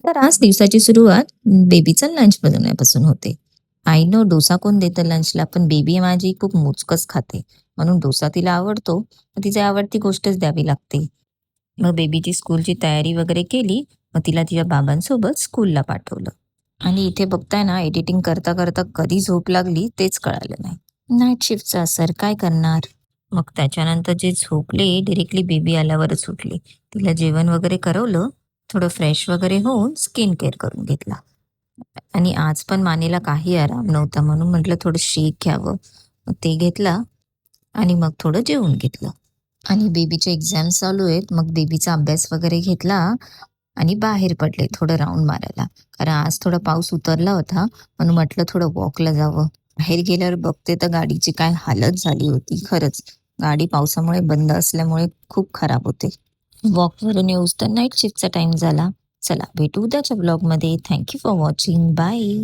तर आज दिवसाची सुरुवात बेबीचा लंच बनवण्यापासून होते. आय नो डोसा कोण देतं लंचला, पण बेबी माझी खूप मोजकच खाते. म्हणून डोसा तिला आवडतो, मग तिची आवडती गोष्टच द्यावी लागते. मग बेबीची स्कूलची तयारी वगैरे केली, मग तिला तिच्या बाबांसोबत स्कूलला पाठवलं. आणि इथे बघताय ना, एडिटिंग करता करता कधी झोप लागली तेच कळालं नाही. नाईट शिफ्टचा असर काय करणार. मग त्याच्यानंतर जे झोपले डिरेक्टली बेबी आल्यावरच उठले. तिला जेवण वगैरे करवलं, थोडं फ्रेश वगैरे होऊन स्किन केअर करून घेतला. आणि आज पण मानेला काही आराम नव्हता, म्हणून म्हटलं थोडं शेक घ्यावं. मग ते घेतला आणि मग थोडं जेवून घेतलं. आणि बेबीचे एक्झाम्स चालू आहेत, मग बेबीचा अभ्यास वगैरे घेतला आणि बाहेर पडले थोडं राउंड मारायला. कारण आज थोडा पाऊस उतरला होता, म्हणून म्हटलं थोडं वॉकला जावं. बाहेर गेल्यावर बघते तर गाडीची काय हालत झाली होती खरंच. गाडी पावसामुळे बंद असल्यामुळे खूप खराब होते. वॉकवरून येऊस तर नाईट शिफ्टचा टाइम झाला. चला भेटू उद्याच्या ब्लॉगमध्ये. Thank you for watching. Bye.